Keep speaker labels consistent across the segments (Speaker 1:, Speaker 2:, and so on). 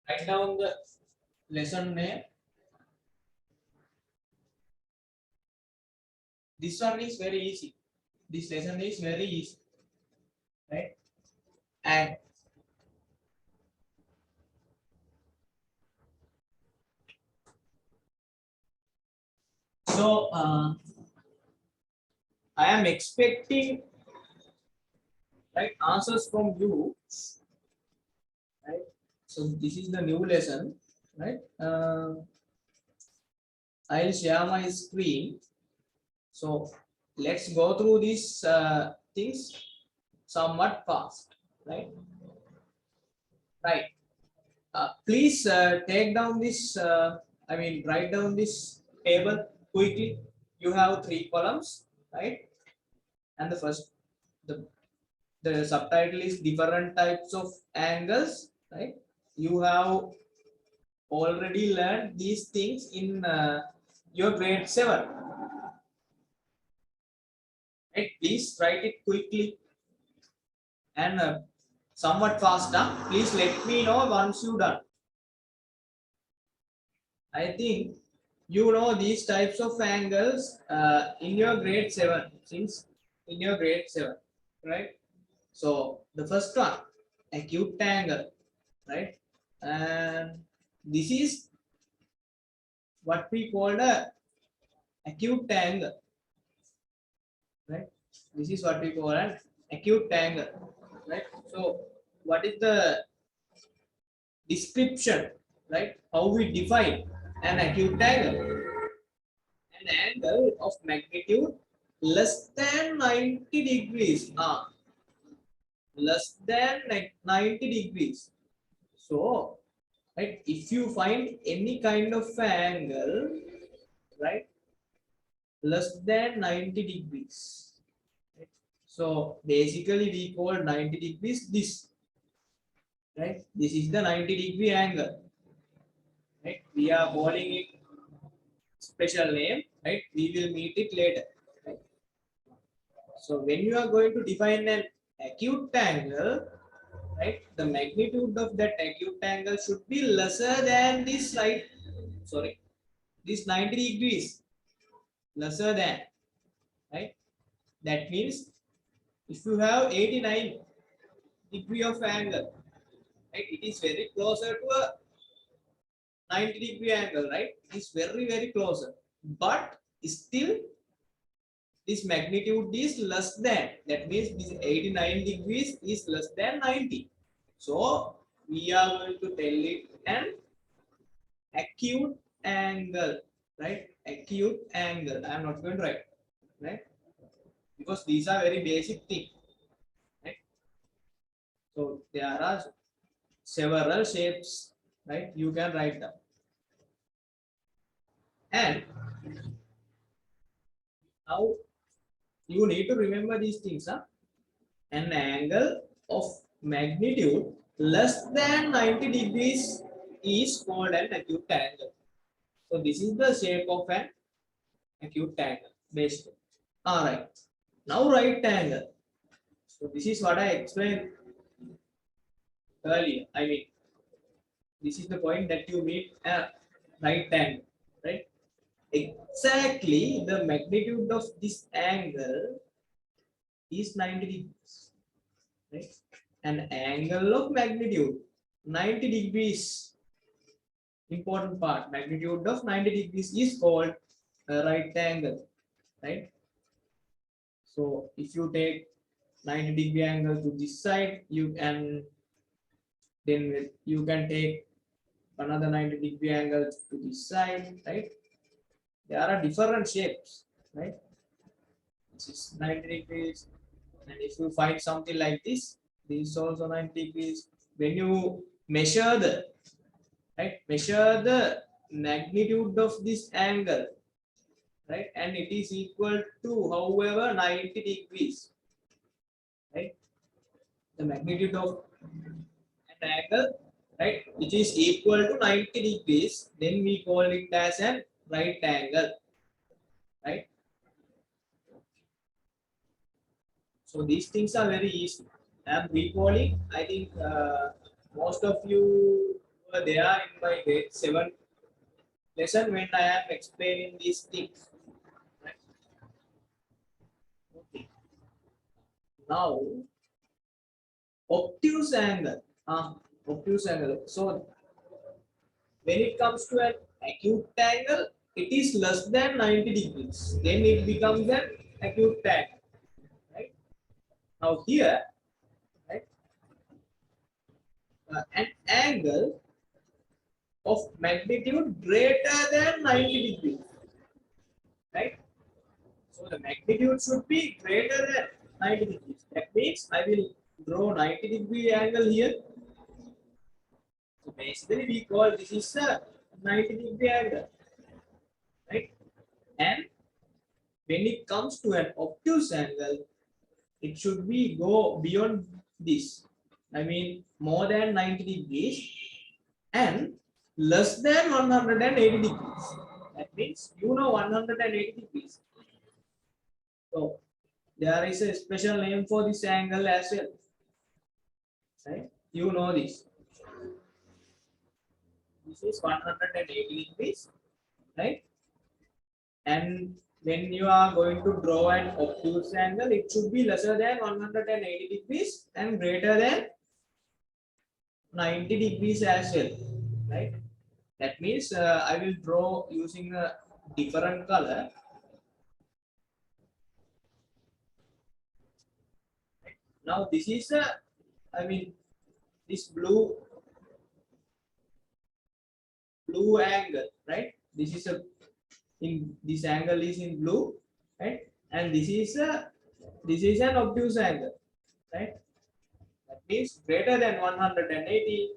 Speaker 1: Write down the lesson name. This one is very easy. This lesson is very easy, right? And so I am expecting right answers from you, right? So this is the new lesson, right? I'll share my screen. So let's go through these things somewhat fast, right? Right. Please take down this. Write down this table quickly. You have 3 columns, right? And the first, the subtitle is different types of angles, right? You have already learned these things in your grade 7, right? Please write it quickly and somewhat faster. Please let me know once you done. I think you know these types of angles in your grade 7, since in your grade 7, right? So the first one, acute angle, right? And this is what we call a acute angle, right? This is what we call an acute angle, right? So what is the description, right? How we define an acute angle? An angle of magnitude less than 90 degrees. Less than 90 degrees. So, right, if you find any kind of angle, right, less than 90 degrees. Right? So, basically, we call 90 degrees this, right? This is the 90-degree angle, right? We are calling it special name, right? We will meet it later, right? So when you are going to define an acute angle, right, the magnitude of that acute angle should be lesser than this, right? Sorry, this 90 degrees, lesser than, right? That means if you have 89 degree of angle, right, it is very closer to a 90-degree angle, right? It is very, very closer. But still, this magnitude is less than. That means this 89 degrees is less than 90. So we are going to tell it an acute angle, right? Acute angle. I am not going to write, right? Because these are very basic things, right? So there are several shapes, right? You can write them. And now you need to remember these things. Huh? An angle of magnitude less than 90 degrees is called an acute angle. So this is the shape of an acute angle basically. All right. Now right angle. So this is what I explained earlier. This is the point that you meet a right angle, right? Exactly the magnitude of this angle is 90 degrees, right? An angle of magnitude 90 degrees, important part, magnitude of 90 degrees is called a right angle, right? So if you take 90-degree angle to this side, you can then you can take another 90-degree angle to this side, right? There are different shapes, right? This is 90 degrees, and if you find something like this is also 90 degrees. When you measure the measure the magnitude of this angle, right, and it is equal to however 90 degrees, right, the magnitude of an angle, right, which is equal to 90 degrees, then we call it as an right angle, right? So these things are very easy. I am recalling, I think most of you were there in my grade 7 lesson when I am explaining these things. Right? Okay. Now, obtuse angle. Obtuse angle. So, when it comes to an acute angle, it is less than 90 degrees. Then it becomes an acute angle. Right? Now here, right, an angle of magnitude greater than 90 degrees. Right? So the magnitude should be greater than 90 degrees. That means I will draw 90-degree angle here. So basically we call this is a 90-degree angle. Right? And when it comes to an obtuse angle, it should be go beyond this. I mean more than 90 degrees and less than 180 degrees. That means 180 degrees. So there is a special name for this angle as well. Right? You know this. This is 180 degrees, right? And when you are going to draw an obtuse angle, it should be lesser than 180 degrees and greater than 90 degrees as well, right? That means I will draw using a different color. Now this is this blue angle, right? This is this angle is in blue, right? And this is an obtuse angle, right? That means greater than 180,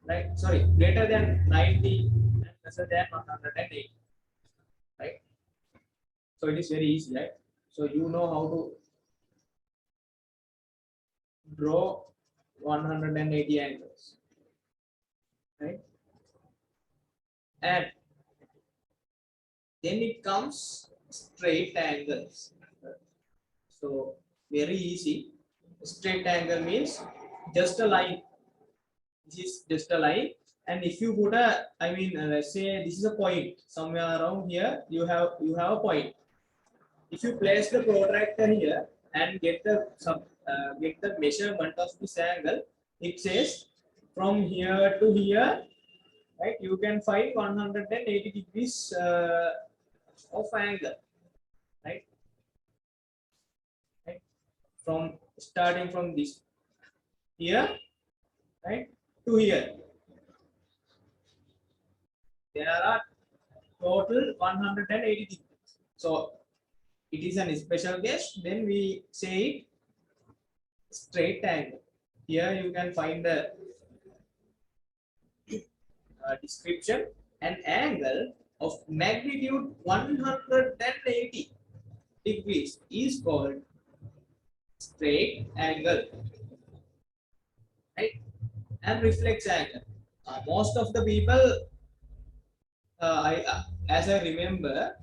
Speaker 1: right? Sorry, greater than 90 and lesser than 180, right? So it is very easy, right? So you know how to draw 180 angles, right? And then it comes straight angles. So very easy. Straight angle means just a line. This is just a line. And if you put let's say this is a point somewhere around here. You have a point. If you place the protractor here and get the measurement of this angle, it says from here to here, right? You can find 180 degrees of angle, right? Right? From starting from this here, right, to here, there are total 180 degrees. So it is an special case. Then we say it straight angle. Here you can find the description. An angle of magnitude 180 degrees is called straight angle, right? And reflex angle. Most of the people, as I remember,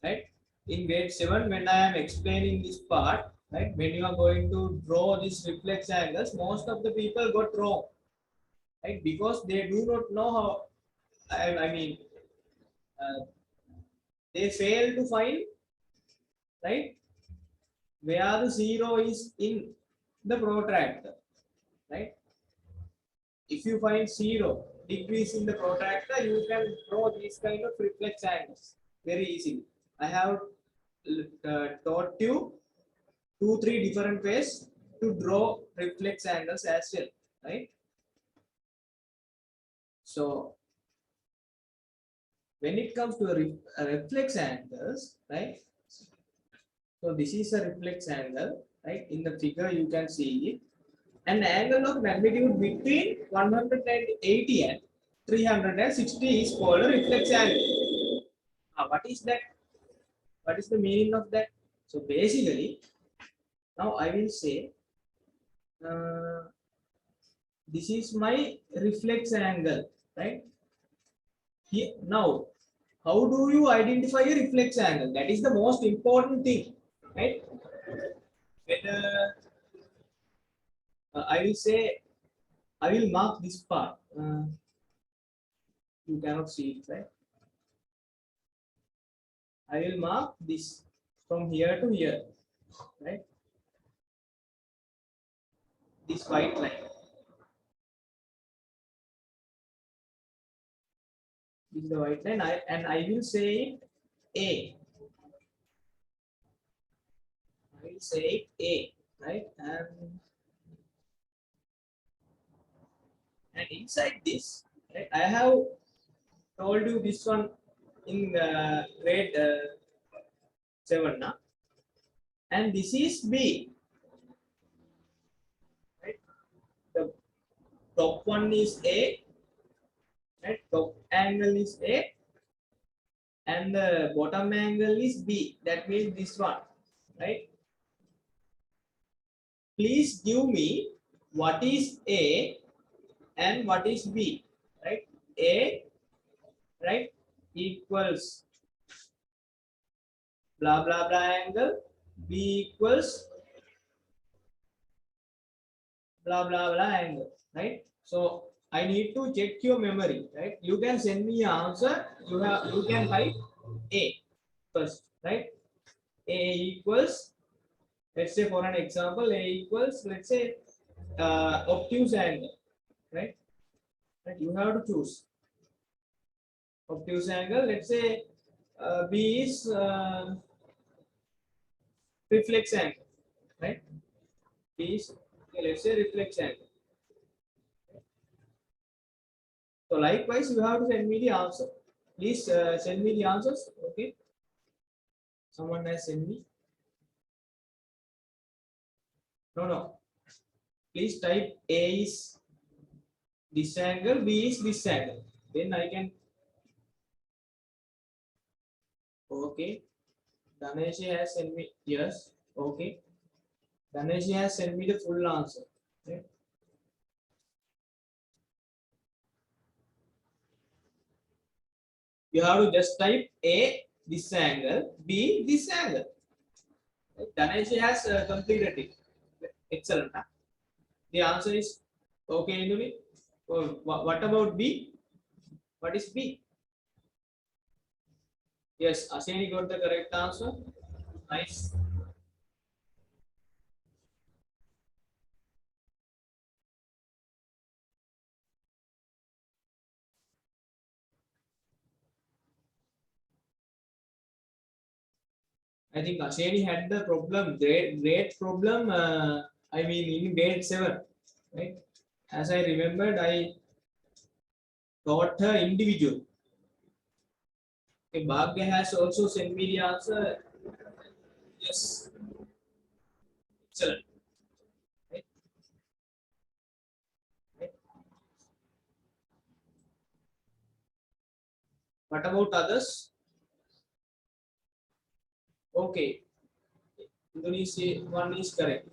Speaker 1: right, in grade 7 when I am explaining this part, right, when you are going to draw these reflex angles, most of the people got wrong, right, because they do not know how. I mean, uh, they fail to find, right, where the zero is in the protractor, right? If you find 0 degrees in the protractor, you can draw these kind of reflex angles very easily. I have taught you 2-3 different ways to draw reflex angles as well, right? So when it comes to reflex angles, right? So this is a reflex angle, right? In the figure you can see it. An angle of magnitude between 180 and 360 is called a reflex angle. What is that? What is the meaning of that? So basically, now I will say this is my reflex angle, right? Here, now, how do you identify a reflex angle? That is the most important thing, right? When I will say, I will mark this part. You cannot see it, right? I will mark this from here to here, right? This white line. This is the white line. I will say it A. I will say it A, right? And inside this, right, I have told you this one in grade 7 now, and this is B, right? The top one is A, right? Top angle is A, and the bottom angle is B. That means this one, right? Please give me what is A and what is B, right? A, right, equals blah blah blah angle, B equals blah blah blah angle, right? So I need to check your memory, right? You can send me an answer. You can write A first, right? A equals, let's say for an example, A equals, let's say obtuse angle, right? Right? You have to choose obtuse angle. Let's say B is reflex angle, right? B is, okay, let's say reflex angle. So likewise, you have to send me the answer. Please send me the answers. Okay. Someone has sent me. No. Please type A is this angle, B is this angle. Then I can. Okay. Danesh has sent me. Yes. Okay. Danesh has sent me the full answer. Okay. You have to just type A this angle, B this angle. Danesh has completed it. Excellent. Huh? The answer is okay, Induli. Oh, what about B? What is B? Yes, Aseni got the correct answer. Nice. I think Aseni had the problem, great problem. I mean, in grade 7, right? As I remembered, I taught her individual. Okay, Bhagya has also sent me the answer. Yes. Excellent. Right? Right. What about others? Okay. Indonesia one is correct.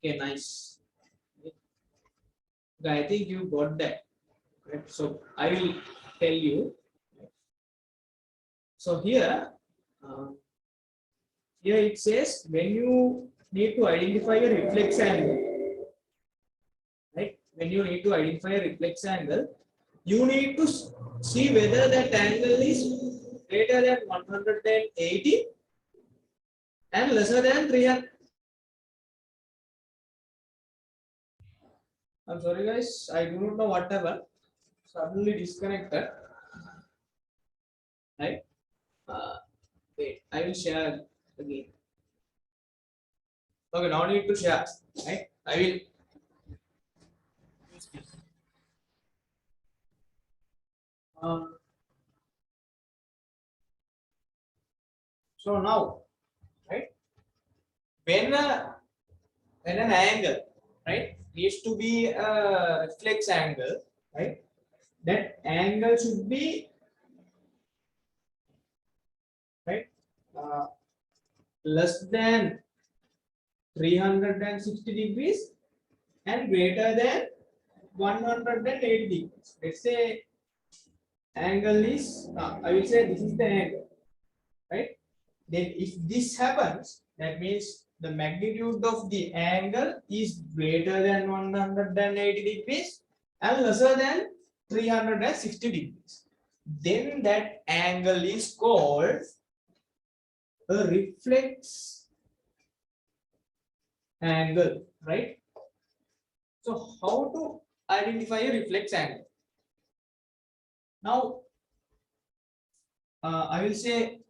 Speaker 1: Okay, nice. Okay, I think you got that. Right? So I will tell you. So here it says when you need to identify a reflex angle, right? When you need to identify a reflex angle, you need to see whether that angle is greater than 180 and lesser than 300. I'm sorry guys, I do not know whatever. Suddenly disconnected. Right? Wait, I will share again. Okay, now need to share. Right? I will. So now, right? When when an angle, right, needs to be a reflex angle, right? That angle should be right less than 360 degrees and greater than 180 degrees. Let's say angle is I will say this is the angle, right? Then if this happens, that means the magnitude of the angle is greater than 180 degrees and lesser than 360 degrees, then that angle is called a reflex angle, right? So how to identify a reflex angle? Now, I will say,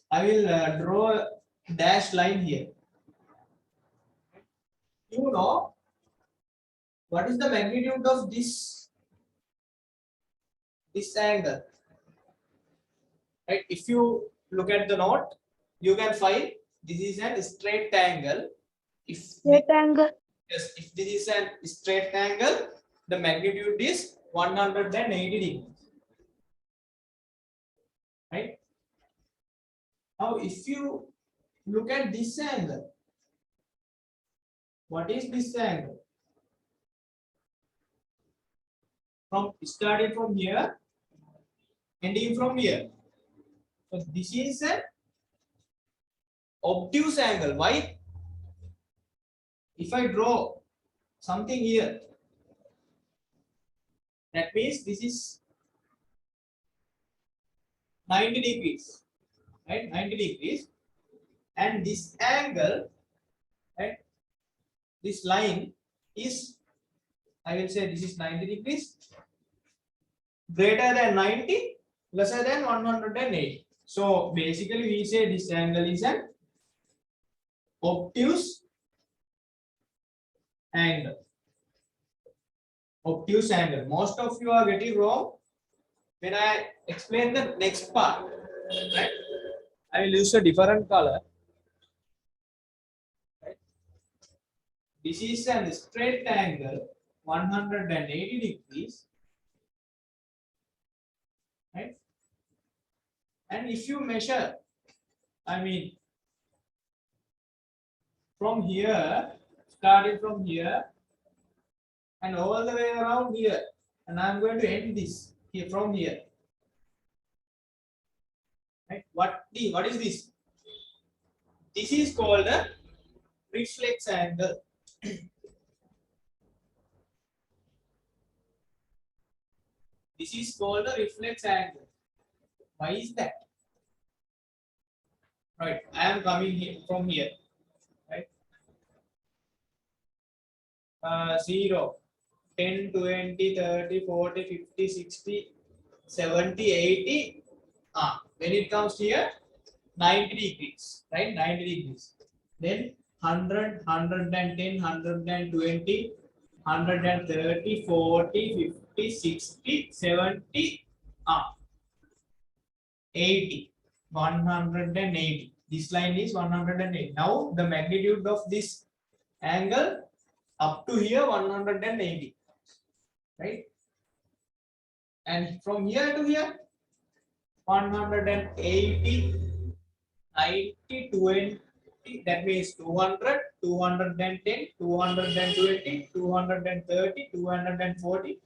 Speaker 1: I will draw a dashed line here. You know what is the magnitude of this angle, right? If you look at the note, you can find this is a straight angle. If
Speaker 2: Rectangle.
Speaker 1: yes, if this is a straight angle, the magnitude is 180 degrees, right? Now, if you look at this angle, what is this angle? From starting from here, ending from here. So this is an obtuse angle. Why? If I draw something here, that means this is 90 degrees, right? 90 degrees, and this angle, right? This line is, I will say this is 90 degrees, greater than 90, lesser than 180. So basically we say this angle is an obtuse angle. Obtuse angle. Most of you are getting wrong when I explain the next part, right? I will use a different color. Right? This is a straight angle, 180 degrees, right? And if you measure, I mean, from here, starting from here, and all the way around here, and I'm going to end this here from here. Right? What is this? This is called a reflex angle. This is called a reflex angle. Why is that? Right, I am coming here from here, right? 0, 10, 20, 30, 40, 50, 60, 70, 80. When it comes here, 90 degrees, right? 90 degrees. Then 100, 110, 120, 130, 40, 50, 60, 70, 80. 180. This line is 180. Now the magnitude of this angle up to here 180, right? And from here to here 180, 90, 20. That means 200, 210, 220, 230, 240,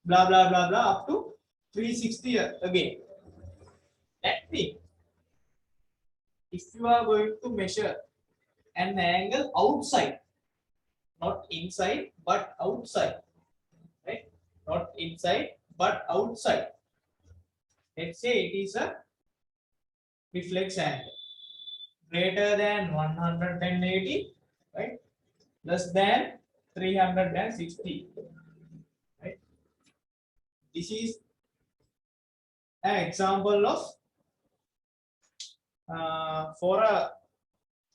Speaker 1: blah blah blah blah up to 360 again. That means if you are going to measure an angle outside, not inside but outside, right? Not inside but outside. Let's say it is a reflex angle greater than 180, right? Less than 360, right? This is an example of for a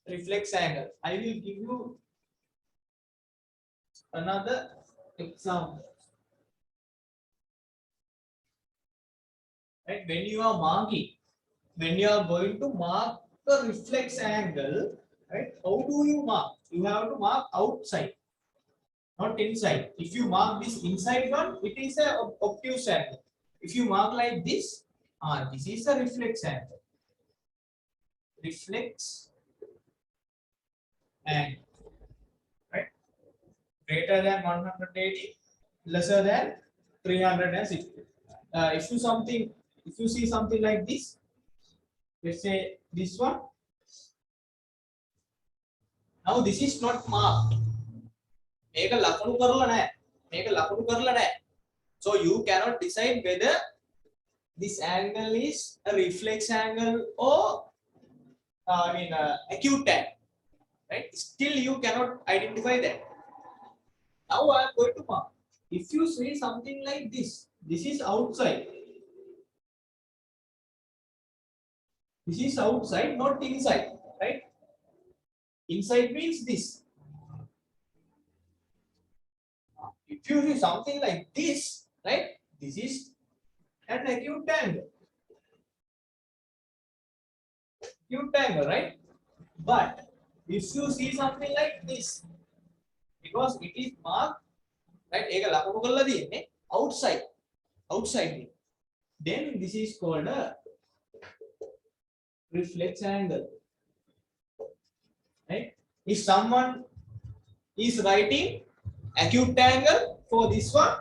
Speaker 1: reflex angle. I will give you another example. Right? When you are marking, when you are going to mark the reflex angle, right? How do you mark? You have to mark outside, not inside. If you mark this inside one, it is a obtuse angle. If you mark like this, this is a reflex angle. Reflex angle, right? Greater than 180, lesser than 360. If you see something like this, let's say this one, Now this is not marked. මේක ලකුණු කරලා නැහැ. මේක ලකුණු කරලා නැහැ. So you cannot decide whether this angle is a reflex angle or acute angle, right? Still you cannot identify that. Now I am going to mark. If you see something like this is outside. This is outside, not inside, right? Inside means this. If you see something like this, right? This is an acute angle. Acute angle, right? But if you see something like this, because it is marked, right? ඒක ලකුණු කරලා තියෙන්නේ outside. Outside. Then this is called a reflex angle. Right? If someone is writing acute angle for this one,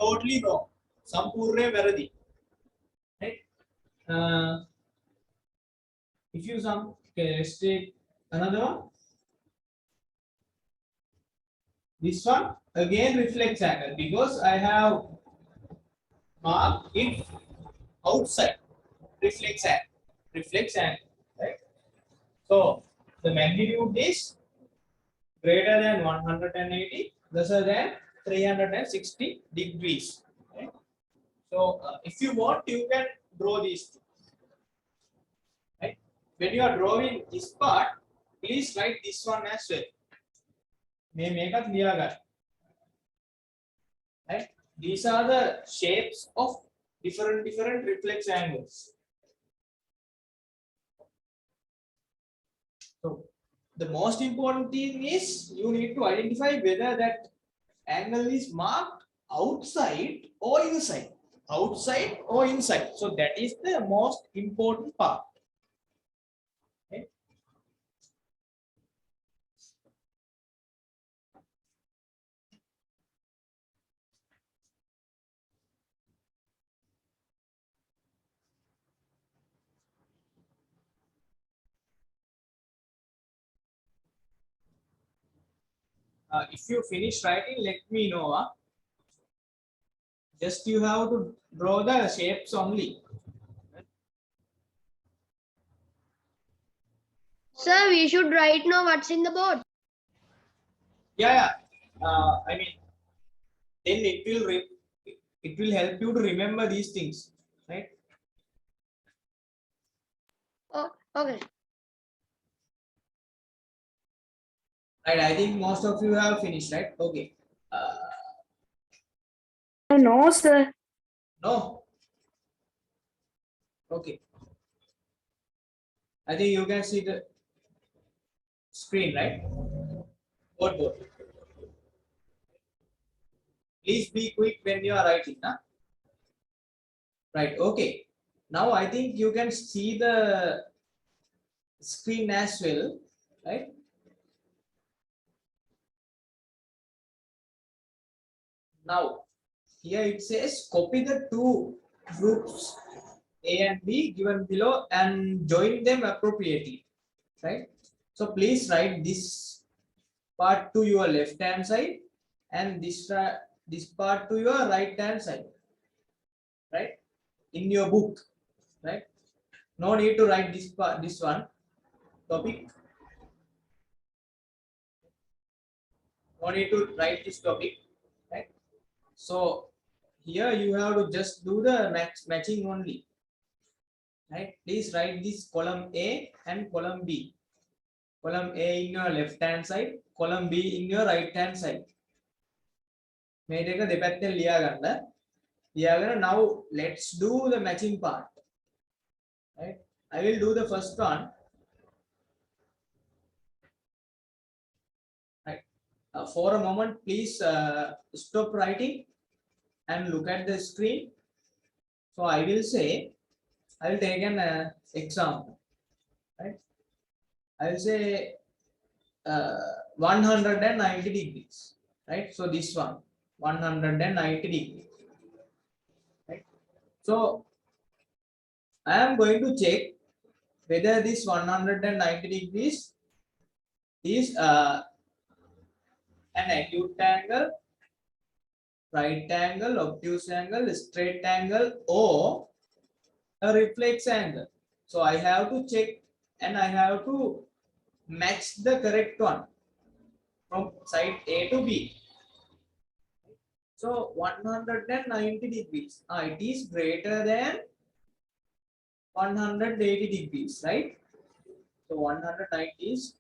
Speaker 1: totally wrong. Sampurne වැරදි. Right? If you okay, let's take another one. This one again reflex angle because I have marked it outside. Reflex angle, right? So the magnitude is greater than 180, lesser than 360 degrees. Right? So if you want, you can draw these two. Right? When you are drawing this part, please write this one as well. මේකත් ලියා ගන්න. Right? These are the shapes of different reflex angles. So the most important thing is you need to identify whether that angle is marked outside or inside. Outside or inside. So that is the most important part. Okay? If you finish writing, let me know. Just you have to draw the shapes only.
Speaker 2: Sir, we should write now what's in the board.
Speaker 1: Yeah. I mean, then it will help you to remember these things, right?
Speaker 2: Oh, okay.
Speaker 1: Right. I think most of you have finished, right? Okay.
Speaker 2: No, sir.
Speaker 1: No. Okay. I think you can see the screen, right? Board. Please be quick when you are writing, huh? Right. Okay. Now I think you can see the screen as well, right? Now here it says copy the two groups A and B given below and join them appropriately, right? So please write this part to your left hand side and this part to your right hand side, right? In your book, right? No need to write this part, this one topic. No need to write this topic, right? So here you have to just do the matching only, right? Please write this column A and column B. Column A in your left hand side, column B in your right hand side. මේ දෙක දෙපැත්තෙන් ලියා ගන්න. ලියාගෙන now let's do the matching part. Right? I will do the first one. Right. For a moment, please stop writing and look at the screen. So I will say, I will take an example. Right? I will say 190 degrees. Right? So this one, 190 degrees. Right? So I am going to check whether this 190 degrees is an acute angle, right angle, obtuse angle, straight angle, or a reflex angle. So I have to check and I have to match the correct one from side A to B. So 190 degrees. It is greater than 180 degrees, right? So 190 is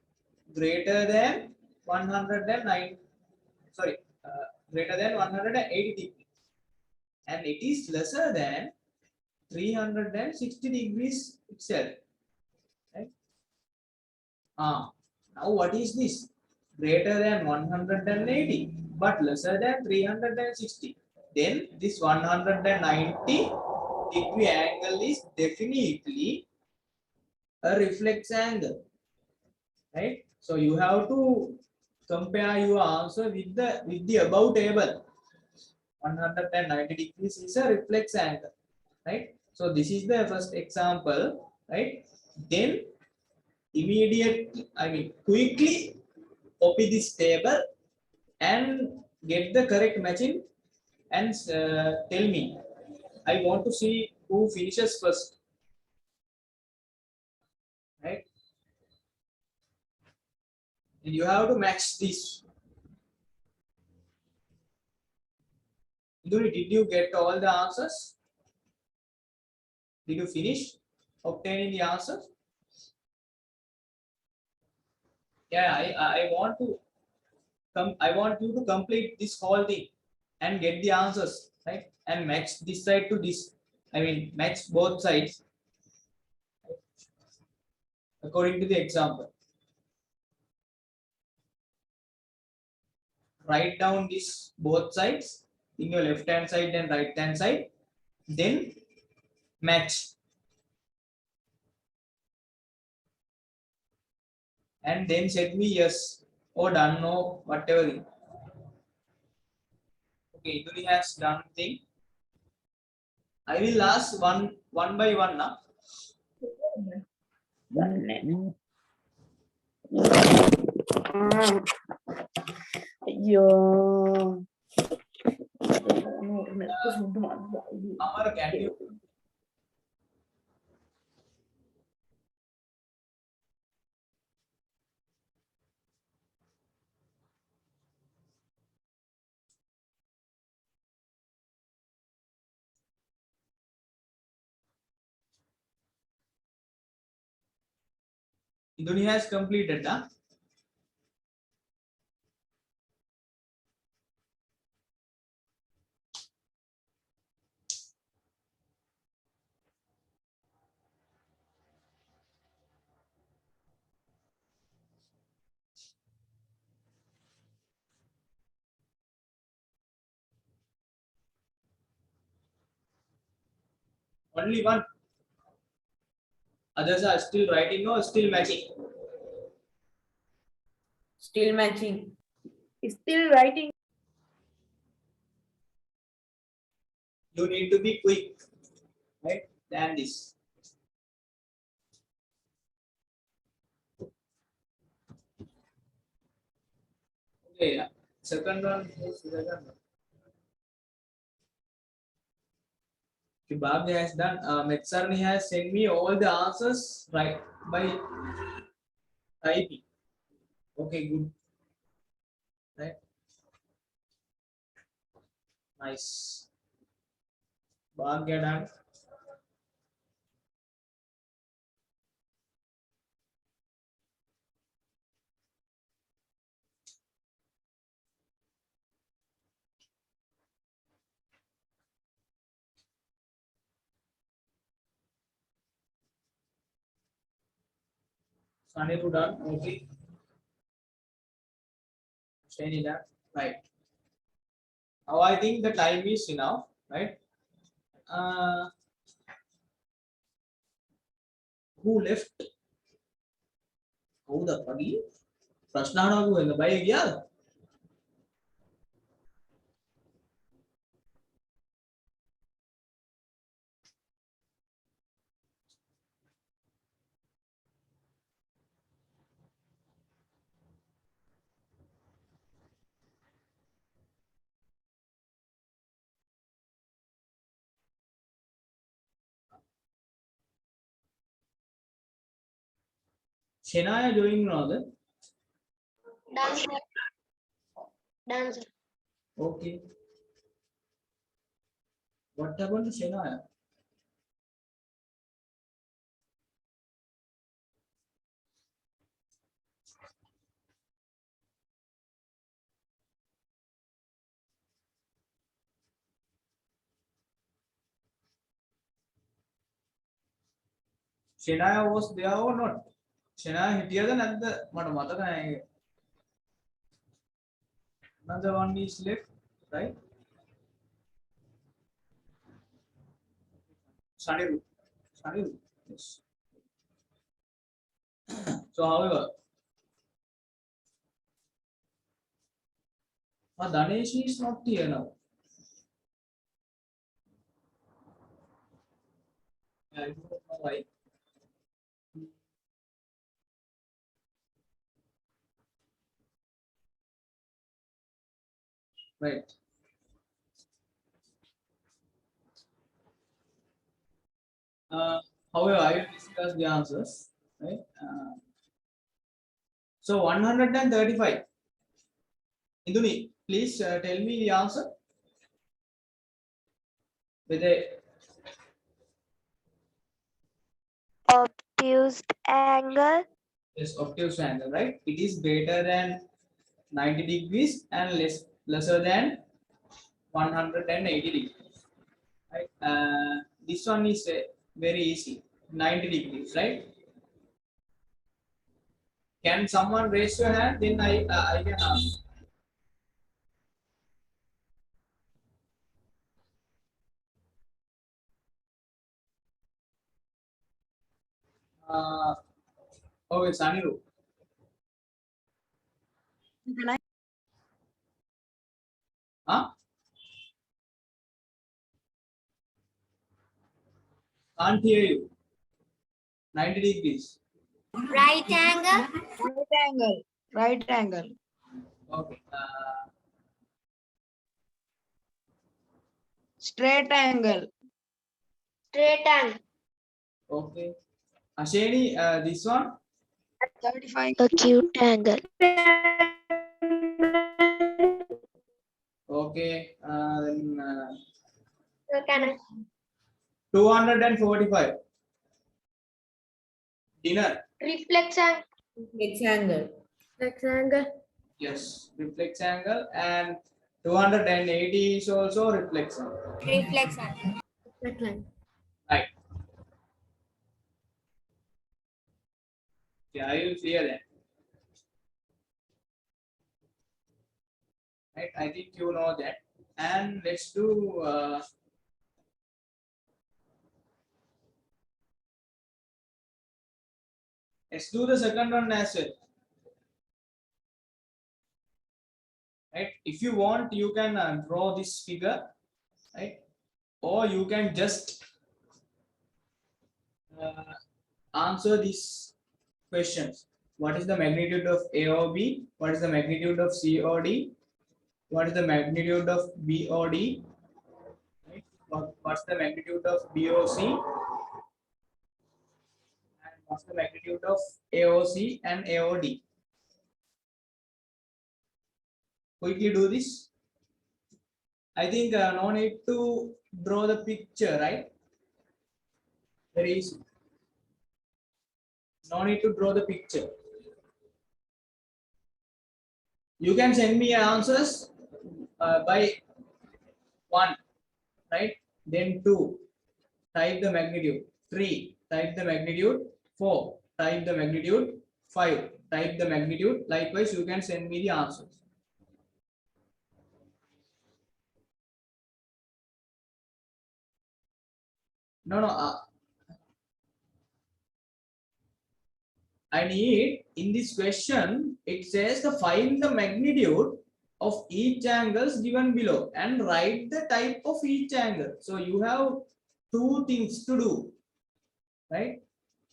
Speaker 1: greater than 109. Sorry, greater than 180 degrees, and it is lesser than 360 degrees itself. Right? Now what is this? Greater than 180 but lesser than 360. Then this 190 degree angle is definitely a reflex angle, right? So you have to compare your answer with the above table. 190 degrees is a reflex angle, right? So this is the first example, right? Then immediately, quickly copy this table and get the correct matching and tell me. I want to see who finishes first, right? And you have to match this. Did you get all the answers? Did you finish obtaining the answers? Yeah, I want to come. I want you to complete this whole thing and get the answers, right? And match this side to this. Match both sides according to the example. Write down this both sides in your left hand side and right hand side. Then match and then set me yes or done or whatever. Okay, Iduni has done thing. I will ask one by one now.
Speaker 3: അയ്യോ
Speaker 1: Amar, can you? Iduni has completed, huh? Only one. Others are still writing or still matching.
Speaker 3: Still matching. Still writing.
Speaker 1: You need to be quick, right? Than this. Okay, yeah. Second one is second one. Kibab has done. Metsarni has sent me all the answers right by typing. Okay, good. Right. Nice. Bhagya done. Saniru done. Okay. Shani done. Right. Now I think the time is enough, right? Uh, who left? Who the pagi? Prashnana who in the bay yeah. Shania joining another.
Speaker 2: Dance. Dance.
Speaker 1: Okay. What happened to Shania? Shania was there or not? Shania hit the another. Another one is left, right? Saniru. Saniru. Yes. So, however, Danesh is not here now. I don't know why. Right. However, I will discuss the answers. Right. So 135. Induni, please tell me the answer. With a
Speaker 4: Obtuse angle.
Speaker 1: yes, obtuse angle, right? It is greater than 90 degrees and lesser than 180 degrees. Right. This one is very easy. 90 degrees, right? Can someone raise your hand? Then I can ask. Okay, Saniru. Huh? Can't hear you. 90 degrees.
Speaker 2: Right angle.
Speaker 3: Right angle. Right angle.
Speaker 1: Okay.
Speaker 3: Straight angle.
Speaker 2: Straight angle.
Speaker 1: Okay. Asheni, this one.
Speaker 3: 35.
Speaker 4: Acute angle.
Speaker 1: Okay. Then
Speaker 2: Second.
Speaker 1: 245. Dinner.
Speaker 2: Reflex angle.
Speaker 3: Rectangle.
Speaker 2: Rectangle.
Speaker 1: Yes. Reflex angle and 280 is also reflex angle.
Speaker 2: Reflex angle. Reflex.
Speaker 1: Right. Yeah, I will clear that. Right. I think you know that. And let's do. Let's do the second one as well. Right. If you want, you can draw this figure, right? Or you can just answer these questions. What is the magnitude of AOB? What is the magnitude of COD? What is the magnitude of BOD? Right? What's the magnitude of BOC? And what's the magnitude of AOC and AOD? Quickly do this. I think no need to draw the picture, right? Very easy. No need to draw the picture. You can send me answers by 1, right? Then 2, type the magnitude. 3, type the magnitude. 4, type the magnitude. 5, type the magnitude. Likewise, you can send me the answers. No. I need in this question, it says to find the magnitude of each angles given below and write the type of each angle. So you have 2 things to do, right?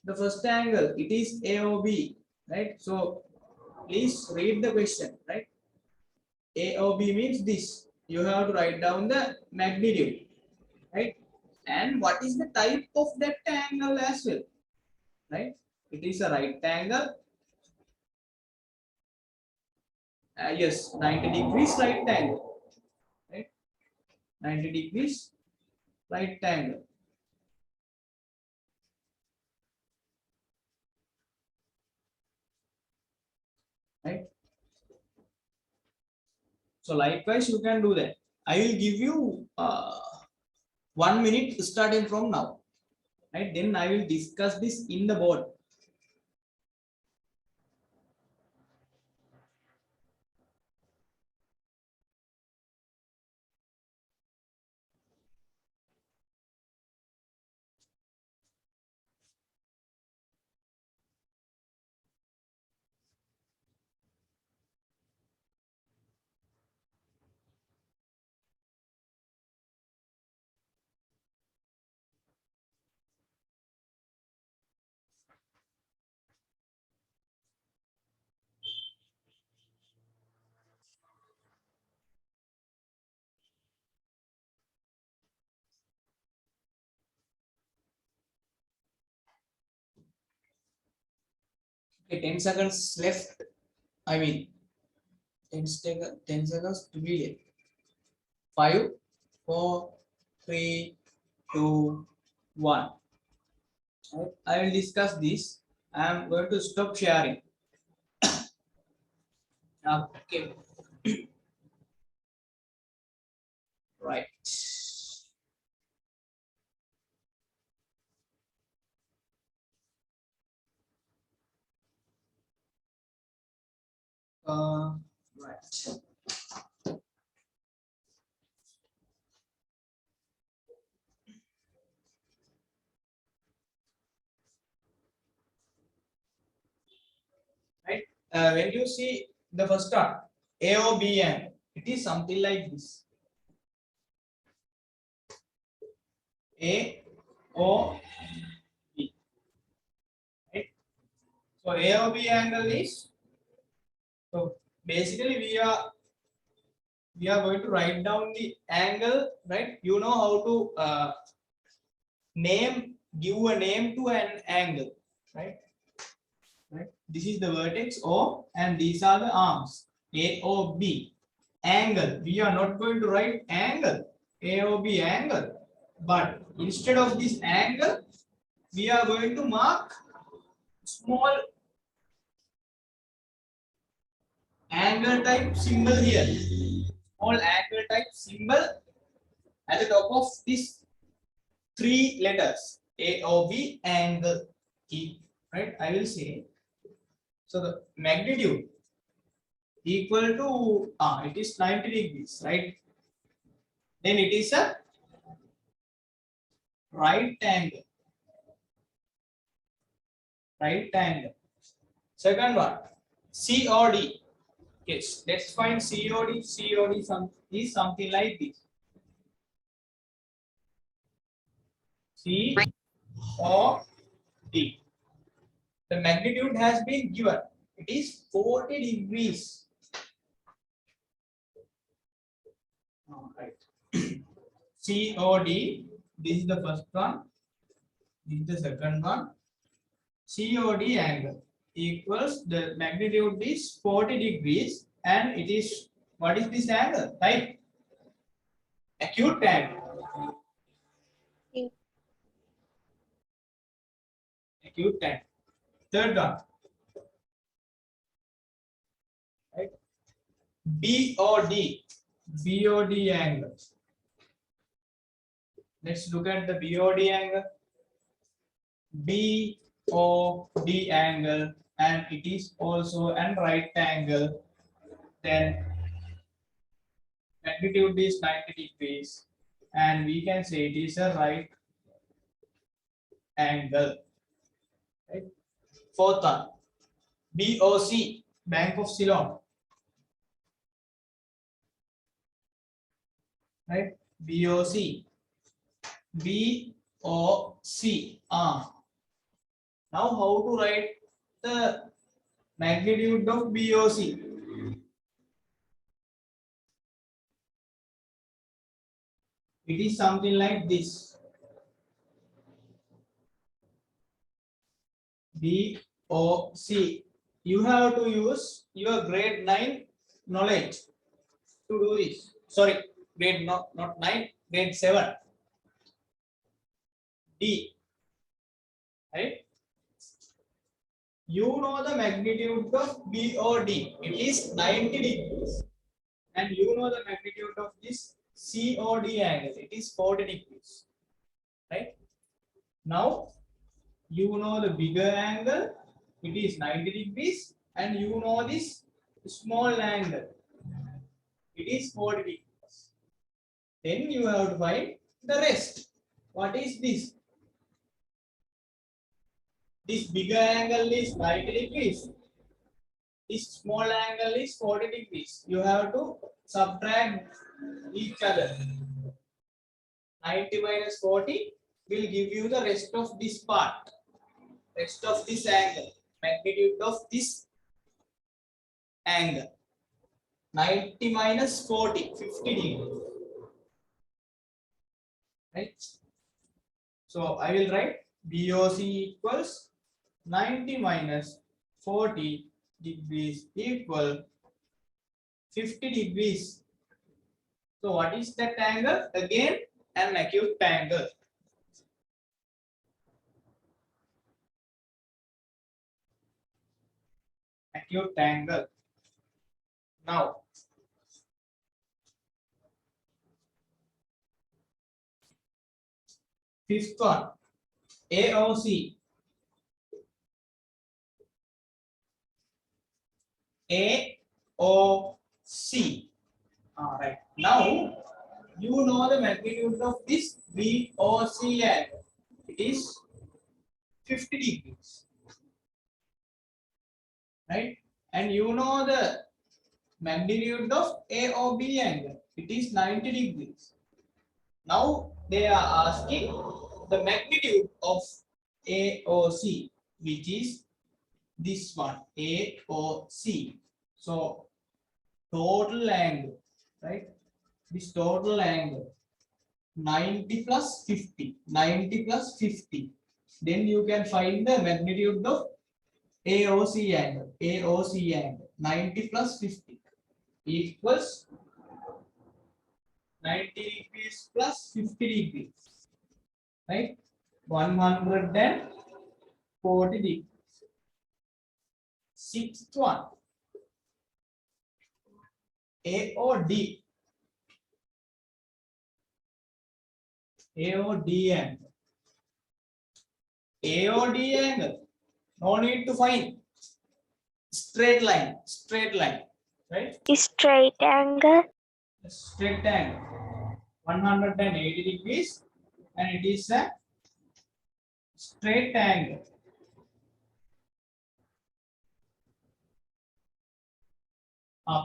Speaker 1: The first angle, it is AOB, right? So please read the question, right? AOB means this. You have to write down the magnitude, right? And what is the type of that angle as well, right? It is a right angle Yes, 90 degrees right angle, right? 90 degrees right angle. Right? So likewise, you can do that. I will give you 1 minute starting from now. Right? Then I will discuss this in the board. Okay, 10 seconds left. I mean, 10 seconds to be left. 5, 4, 3, 2, 1. Right? I will discuss this. I am going to stop sharing. Okay. Right. Right. Right. When you see the first one, AOB, and it is something like this. AOB. Right. So AOB angle is, so basically we are going to write down the angle, right? You know how to give a name to an angle, right? Right. This is the vertex O, and these are the arms AOB. Angle. We are not going to write angle, AOB angle, but instead of this angle, we are going to mark small angle type symbol here. Small angle type symbol at the top of this 3 letters AOB angle E. Right? I will say. So the magnitude equal to it is 90 degrees, right? Then it is a right angle. Right angle. Second one, COD. Yes, let's find COD. COD is something like this. COD. The magnitude has been given. It is 40 degrees. Right. COD. This is the first one. This is the second one. COD angle equals, the magnitude is 40 degrees, and it is, what is this angle? Right? Acute angle. Acute angle. Third one. Right? BOD. BOD angle. Let's look at the BOD angle. BOD angle, and it is also an right angle. Then magnitude is 90 degrees, and we can say it is a right angle. Right? Fourth one, BOC, Bank of Ceylon. Right? BOC. BOC. Now how to write the magnitude of BOC? It is something like this. BOC. You have to use your grade 9 knowledge to do this. Sorry, grade not 9, grade 7. D. Right? You know the magnitude of BOD. It is 90 degrees. And you know the magnitude of this COD angle. It is 40 degrees. Right? Now, you know the bigger angle. It is 90 degrees. And you know this small angle. It is 40 degrees. Then you have to find the rest. What is this? This bigger angle is 90 degrees. This small angle is 40 degrees. You have to subtract each other. 90 minus 40 will give you the rest of this part. Rest of this angle. Magnitude of this angle. 90 minus 40, 50 degrees. Right? So I will write BOC equals 90 minus 40 degrees equal 50 degrees. So what is that angle? Again, an acute angle. Acute angle. Now, fifth one, AOC. AOC. Right. Now, you know the magnitude of this BOC angle. It is 50 degrees. Right? And you know the magnitude of AOB angle. It is 90 degrees. Now, they are asking the magnitude of AOC, which is this one, AOC. So, total angle, right? This total angle, 90 plus 50, 90 plus 50. Then you can find the magnitude of AOC angle, AOC angle, 90 plus 50 equals 90 degrees plus 50 degrees, right? 140 degrees. Sixth one, AOD. AOD angle. AOD angle. No need to find straight line, right?
Speaker 4: Straight angle.
Speaker 1: Straight angle. 180 degrees, and it is a straight angle.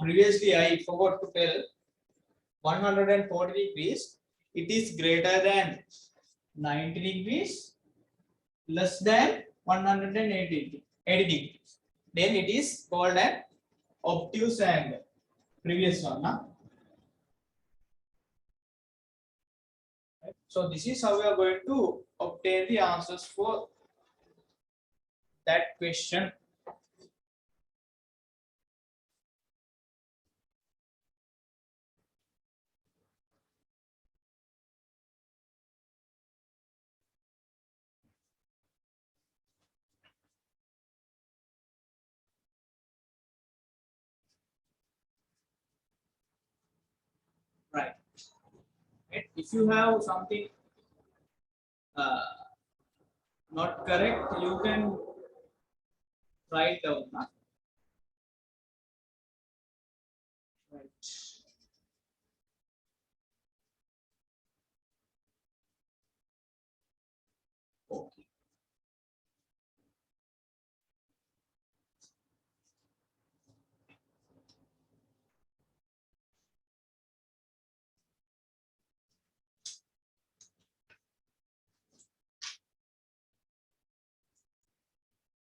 Speaker 1: Previously, I forgot to tell 140 degrees, it is greater than 90 degrees, less than 180 degrees. Then it is called an obtuse angle. Previous one. Right? So this is how we are going to obtain the answers for that question. Right. And if you have something not correct, you can write down. Right. Okay.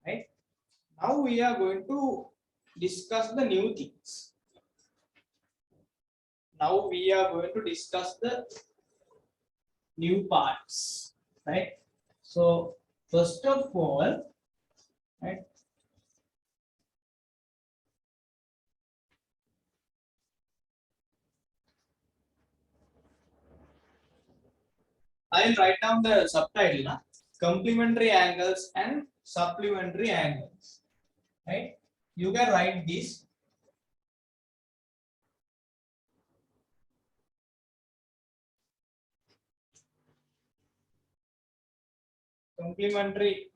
Speaker 1: Right. Now we are going to discuss the new things. Now we are going to discuss the new parts, right? So first of all, right, I'll write down the subtitle. Na? Complementary angles and supplementary angles. Right? You can write this. Complementary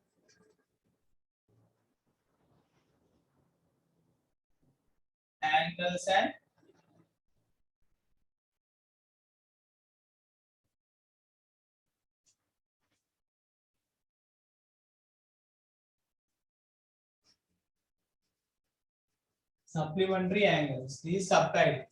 Speaker 1: angles and supplementary angles. This is subtitle.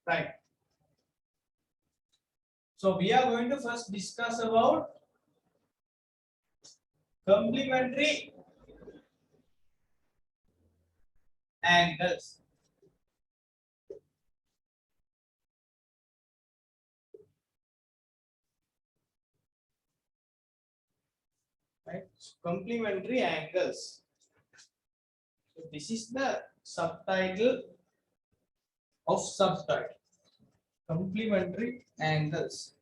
Speaker 1: Right. So we are going to first discuss about complementary angles. Right. Complementary angles. So this is the subtitle of subtitle. Complementary angles.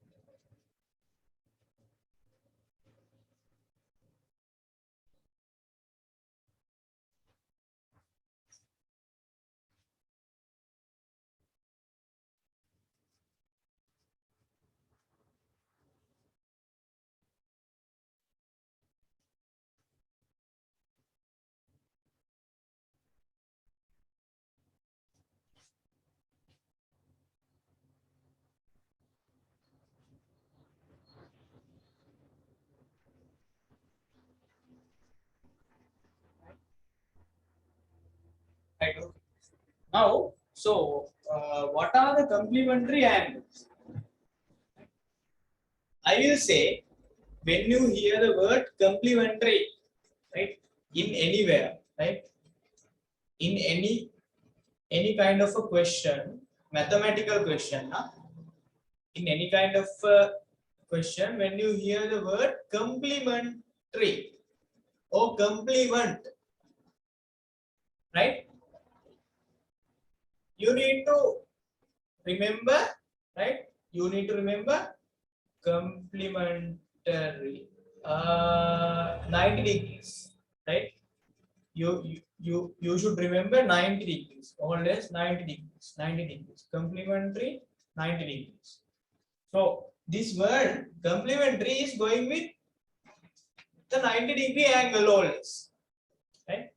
Speaker 1: Right. Okay. Now, so what are the complementary angles? I will say when you hear the word complementary, right, in anywhere, right, in any kind of a question, mathematical question, huh? In any kind of question, when you hear the word complementary or complement, right, you need to remember, right, you need to remember complementary 90 degrees, right, you should remember 90 degrees, always 90 degrees, 90 degrees, complementary 90 degrees. So this word complementary is going with the 90-degree angle always, right?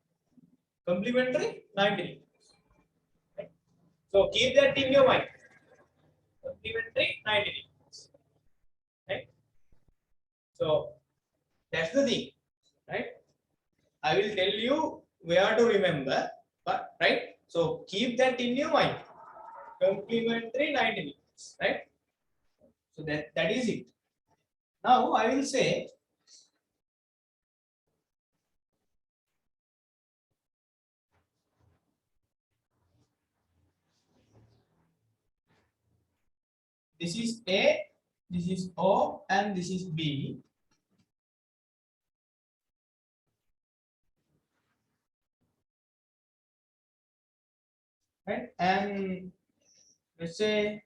Speaker 1: Complementary 90 degrees. Right? So keep that in your mind. Complementary 90 degrees. Right? So that's the thing, right? I will tell you where to remember, but right? So keep that in your mind. Complementary 90 degrees, right? So that is it. Now I will say this is A, this is O, and this is B. Right? And let's say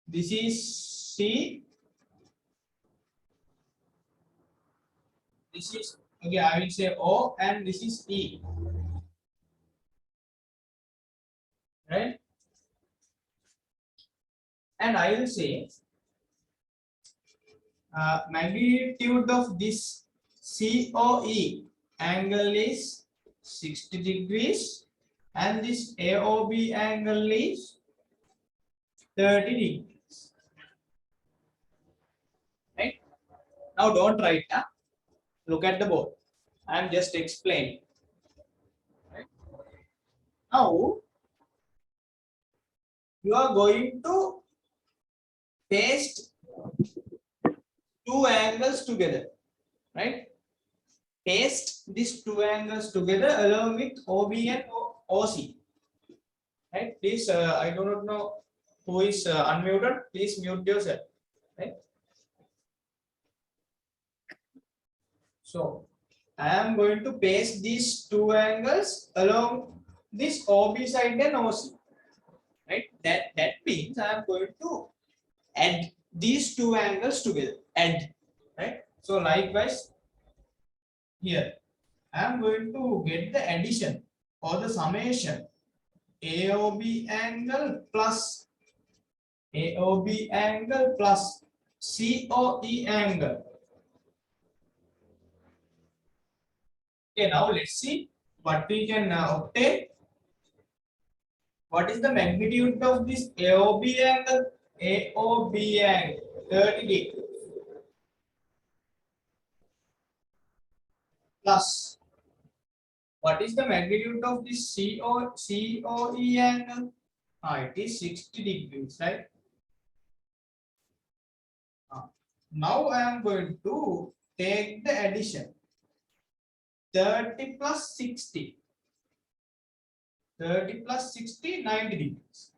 Speaker 1: this is C. This is, okay, I will say O, and this is E. Right? And I will say magnitude of this COE angle is 60 degrees, and this AOB angle is 30 degrees. Right? Now don't write. Look at the board. I am just explaining. Right? Now you are going to paste two angles together, right? Paste these two angles together along with OB and OC, right? Please, I do not know who is unmuted. Please mute yourself, right? So I am going to paste these two angles along this OB side and OC, right? That means I am going to add these two angles together. Add, right? So likewise here I am going to get the addition or the summation AOB angle plus AOB angle plus COE angle. Okay, now let's see what we can obtain. What is the magnitude of this AOB angle? AOB angle 30 degrees plus what is the magnitude of this COE angle? It is 60 degrees, right? Now I am going to take the addition 30 plus 60. 30 plus 60, 90 degrees.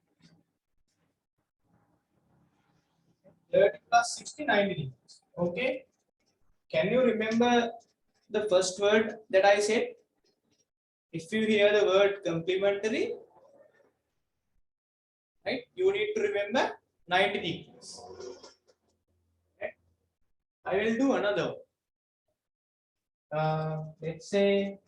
Speaker 1: 30 plus 60, 90 degrees. Okay. Can you remember the first word that I said? If you hear the word complementary, right, you need to remember 90 degrees. Okay. I will do another. Let's say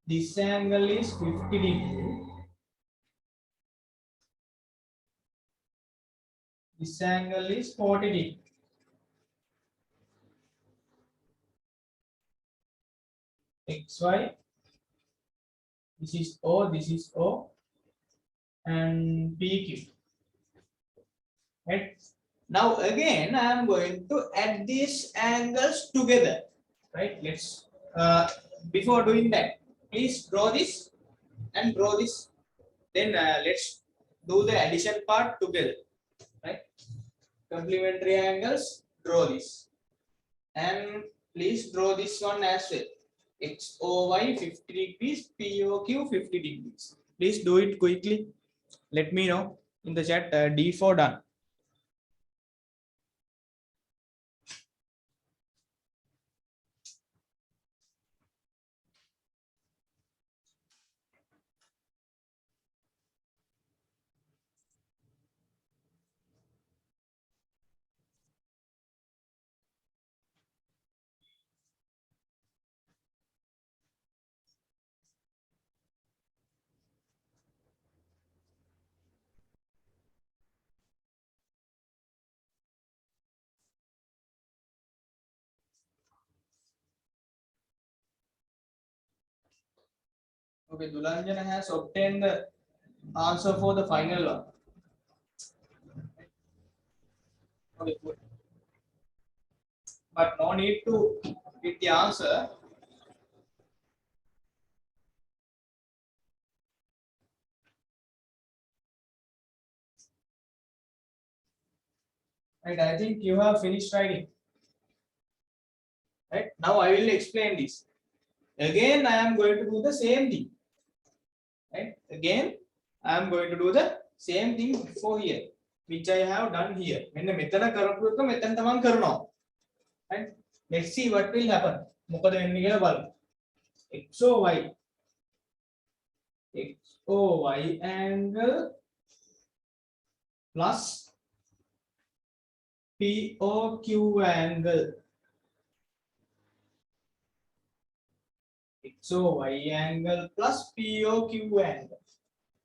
Speaker 1: this angle is 50 degrees. This angle is 40 degrees. XY. This is O, this is O, and PQ. Right. Now again, I am going to add these angles together. Right. Let's before doing that, please draw this and draw this. Then let's do the addition part together. Right. Complementary angles. Draw this, and please draw this one as well. XOY 50 degrees, POQ 50 degrees. Please do it quickly. Let me know in the chat. D4 done. Okay, Dulanjana has obtained the answer for the final one. Okay, good. But no need to get the answer. Right, I think you have finished writing. Right, now I will explain this. Again, I am going to do the same thing. Right, again, I am going to do the same thing for here, which I have done here. When the method කරපු method තමන් කරනවා. Right, let's see what will happen. මොකද වෙන්නේ කියලා බලමු. XOY angle plus POQ angle. XOY angle plus POQ angle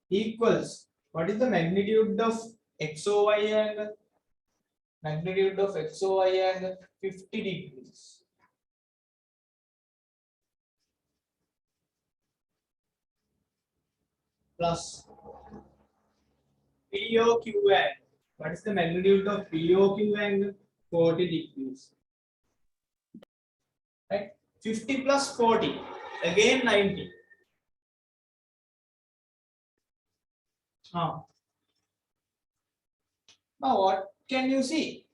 Speaker 1: equals, what is the magnitude of XOY angle? Magnitude of XOY angle 50 degrees. Plus POQ angle. What is the magnitude of POQ angle? 40 degrees. Right? 50 plus 40, again 90. Now what can you see?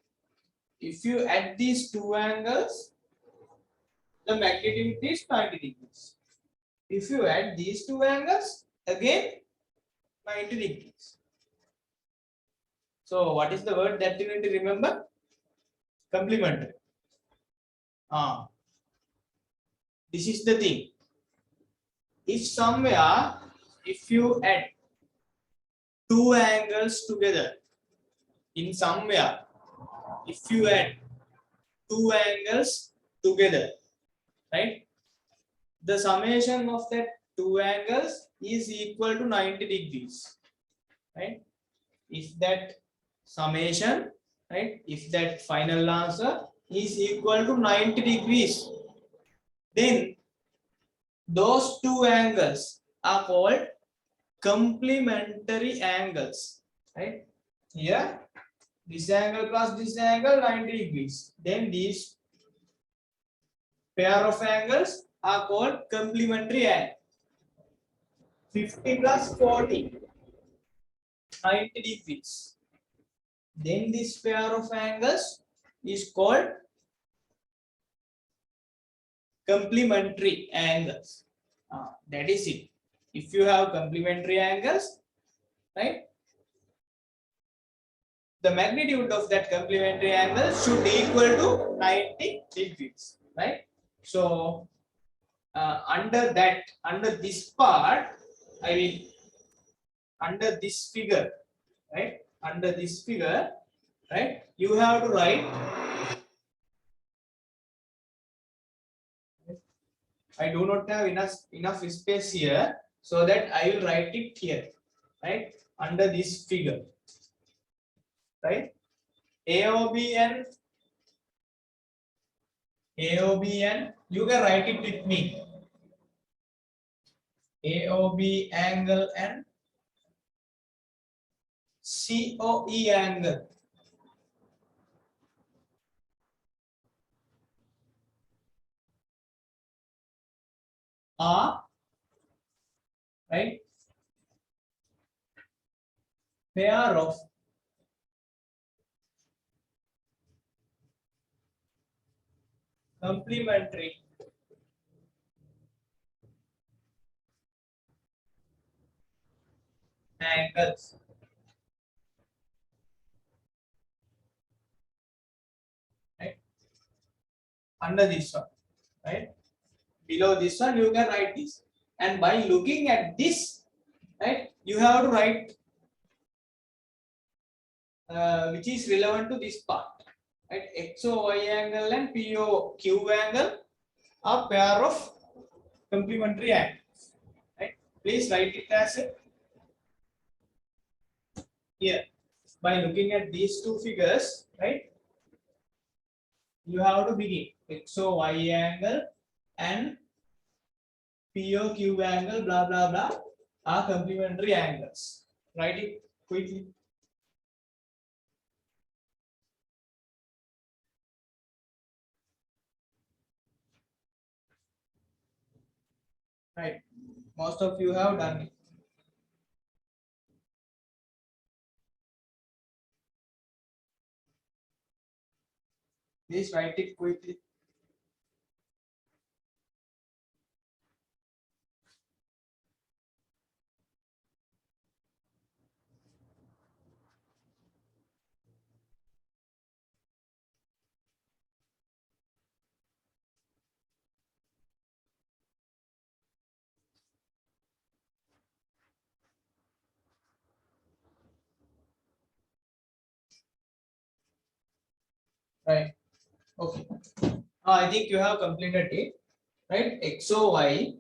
Speaker 1: If you add these two angles, the magnitude is 90 degrees. If you add these two angles, again 90 degrees. So what is the word that you need to remember? Complementary. This is the thing. If somewhere, if you add two angles together, in somewhere, if you add two angles together, right? The summation of that two angles is equal to 90 degrees, right? If that summation, right? If that final answer is equal to 90 degrees, then those two angles are called complementary angles, right? Here, this angle plus this angle 90 degrees. Then these pair of angles are called complementary angles. 50 plus 40, 90 degrees. Then this pair of angles is called complementary angles. That is it. If you have complementary angles, right, the magnitude of that complementary angle should equal to 90 degrees, right? So under this part, I mean under this figure, right? Under this figure, right? You have to write. I do not have enough space here, so that I will write it here, right? Under this figure, right? AOB and you can write it with me. AOB angle and COE angle are, right, pair of complementary angles, right? Under this one, right? Below this one, you can write this, and by looking at this, right, you have to write which is relevant to this part, right? XOY angle and POQ angle are pair of complementary angles, right? Please write it as here. By looking at these two figures, right, you have to begin XOY angle and POQ angle, blah blah blah, are complementary angles. Write it quickly. Right. Most of you have done it. Please write it quickly. Right. Okay. I think you have completed it. Right. XOY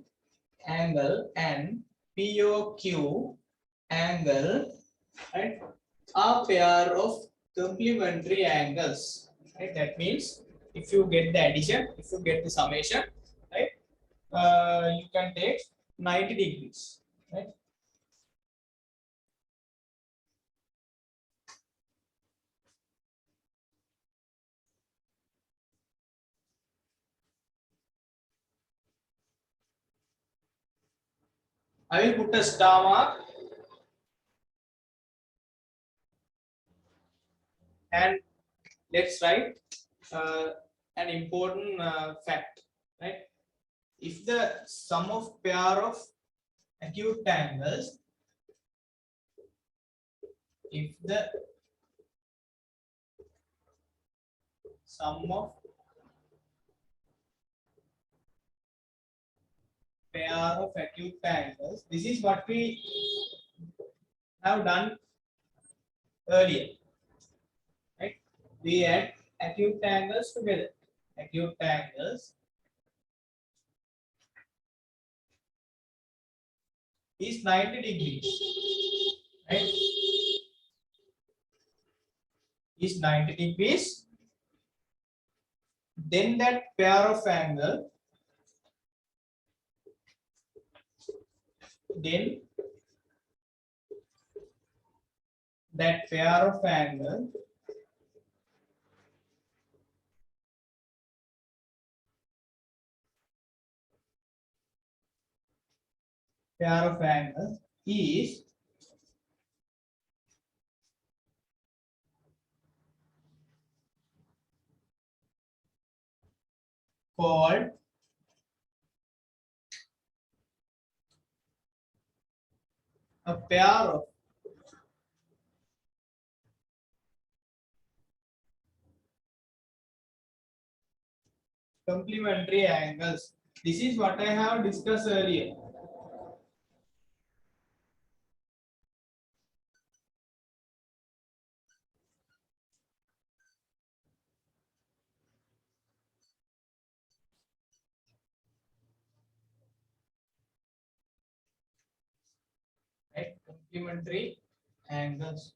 Speaker 1: angle and POQ angle, right, are pair of complementary angles. Right. That means if you get the addition, if you get the summation, right, you can take 90 degrees. Right. I will put a star mark and let's write an important fact, right? If the sum of pair of acute angles, if the sum of pair of acute angles, this is what we have done earlier, right? We add acute angles together. Acute angles is 90 degrees, right? Is 90 degrees. Then that pair of angle, then that pair of angle is called a pair of complementary angles. This is what I have discussed earlier. Right? Complementary angles.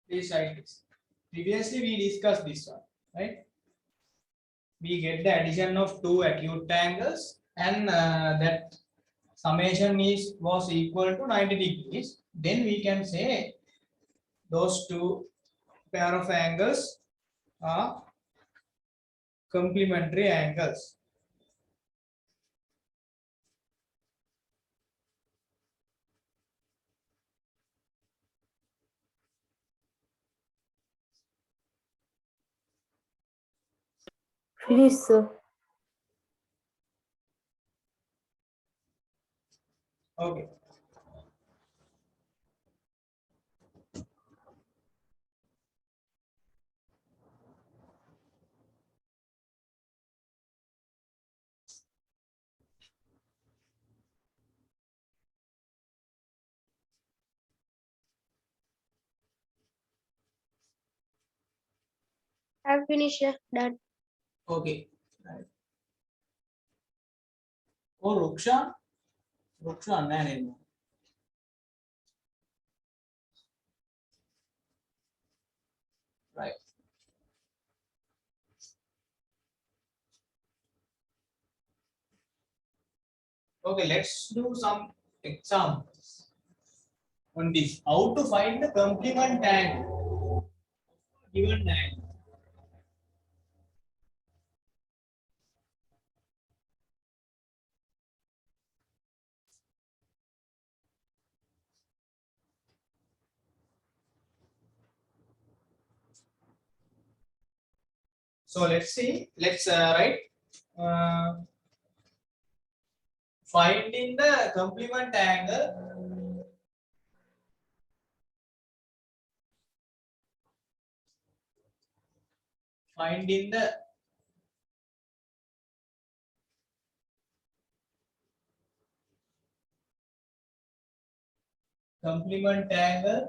Speaker 1: Please write this. Previously we discussed this one, right? We get the addition of two acute angles and that summation was equal to 90 degrees. Then we can say those two pair of angles are complementary angles.
Speaker 2: Finish, sir.
Speaker 1: Okay.
Speaker 2: I've finished. Done.
Speaker 1: Okay. Right. Oh, Rukshan, man. Right. Okay, let's do some examples on this. How to find the complement angle given angle. So let's see. Let's write. Finding the complement angle finding the complement angle,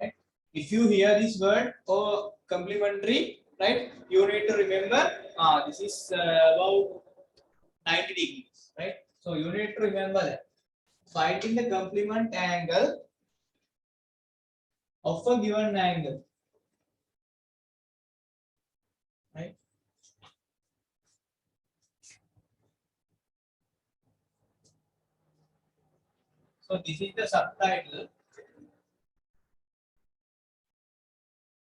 Speaker 1: right? If you hear this word or complementary, right, you need to remember this is about 90 degrees, right? So you need to remember that finding the complement angle of a given angle. So this is the subtitle.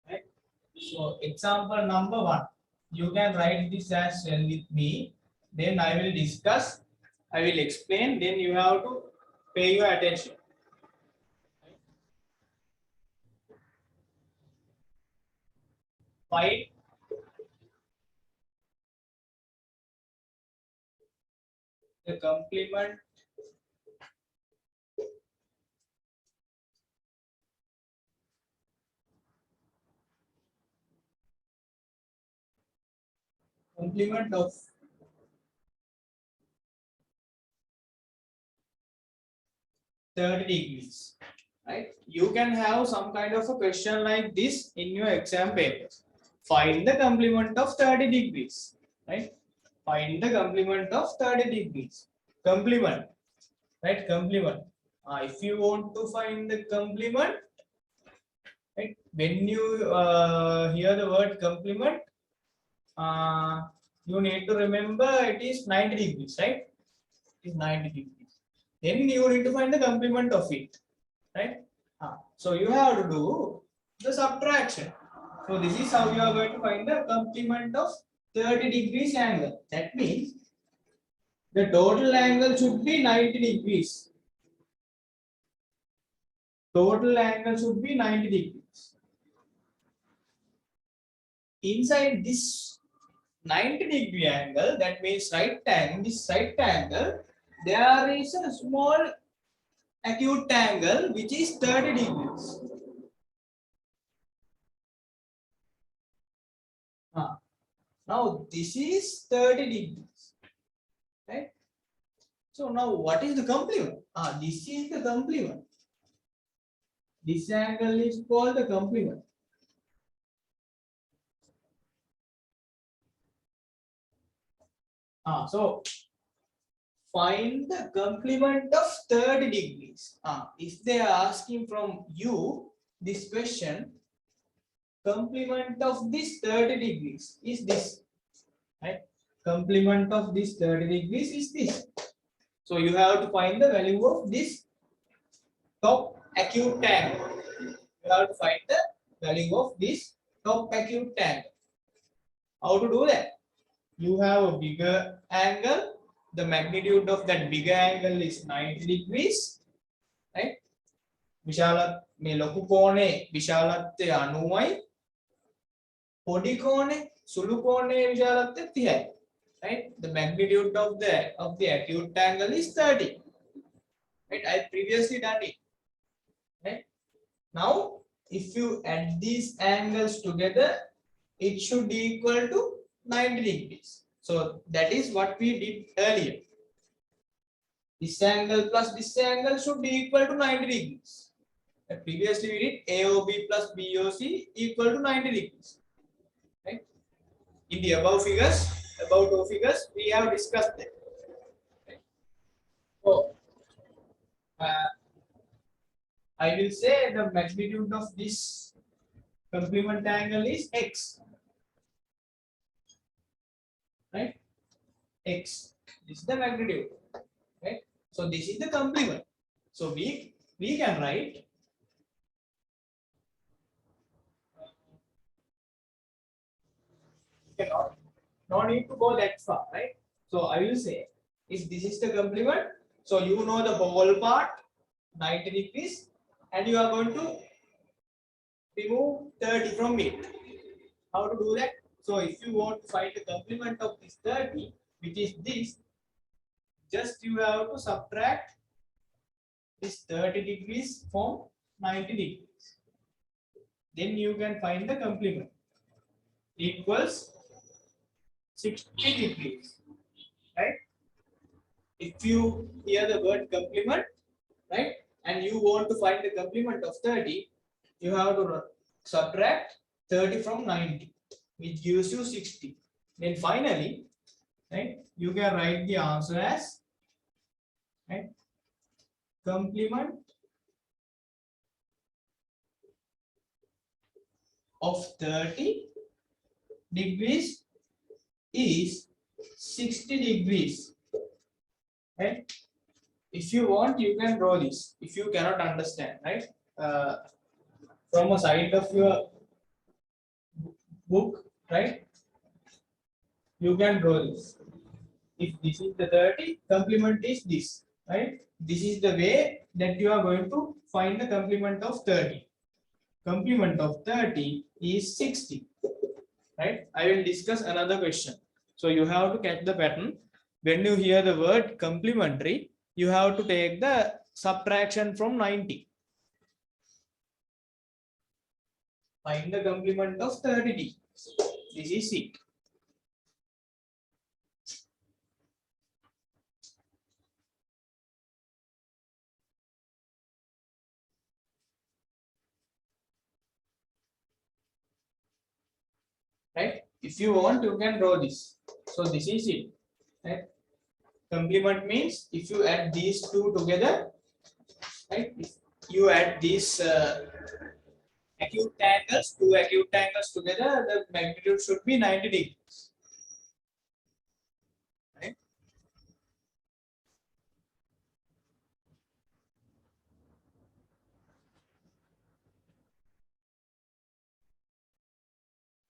Speaker 1: Right? So example number 1. You can write this as well with me. Then I will discuss. I will explain. Then you have to pay your attention. Find the complement of 30 degrees. Right? You can have some kind of a question like this in your exam papers. Find the complement of 30 degrees. Right? Find the complement of 30 degrees. Complement. Right? Complement. If you want to find the complement, right? When you hear the word complement, you need to remember it is 90 degrees, right? It is 90 degrees. Then you need to find the complement of it, right? So you have to do the subtraction. So this is how you are going to find the complement of 30 degrees angle. That means the total angle should be 90 degrees. Total angle should be 90 degrees. Inside this 90 degree angle, that means right angle, this right angle, there is a small acute angle which is 30 degrees. Now this is 30 degrees, right? So now what is the complement? This is the complement. This angle is called the complement. So find the complement of 30 degrees. If they are asking from you this question, complement of this 30 degrees is this, right? Complement of this 30 degrees is this. So you have to find the value of this top acute angle. You have to find the value of this top acute angle. How to do that? You have a bigger angle. The magnitude of that bigger angle is 90 degrees, right? විශාලත් මේ ලොකු කෝණේ විශාලත්වය 90යි. පොඩි කෝණේ සුළු කෝණේ විශාලත්වය 30යි. Right? The magnitude of the acute angle is 30. Right? I previously done it. Right? Now, if you add these angles together, it should equal to 90 degrees. So that is what we did earlier. This angle plus this angle should be equal to 90 degrees. Previously we did AOB plus BOC equal to 90 degrees. Right? In the above two figures, we have discussed that. Right? So, I will say the magnitude of this complement angle is x. Right? X. This is the magnitude. Right? So this is the complement. So we can write no need to go that far, right? So I will say if this is the complement, so you know the whole part 90 degrees and you are going to remove 30 from it. How to do that? So if you want to find the complement of this 30, which is this, just you have to subtract this 30 degrees from 90 degrees. Then you can find the complement. Equals 60 degrees. Right? If you hear the word complement, right, and you want to find the complement of 30, you have to subtract 30 from 90, which gives you 60. Then finally, right, you can write the answer as, right, complement of 30 degrees is 60 degrees. Right? if you want, you can draw this. If you cannot understand, right? Uh, from a side of your book, right? You can draw this. If this is the 30, complement is this, right? This is the way that you are going to find the complement of 30. Complement of 30 is 60, right? I will discuss another question. So you have to catch the pattern. When you hear the word complementary, you have to take the subtraction from 90. Find the complement of 30D. This is it. Right? If you want, you can draw this. So this is it. Right? Complement means if you add these two together, right? If you add these acute angles, two acute angles together, the magnitude should be 90 degrees. Right?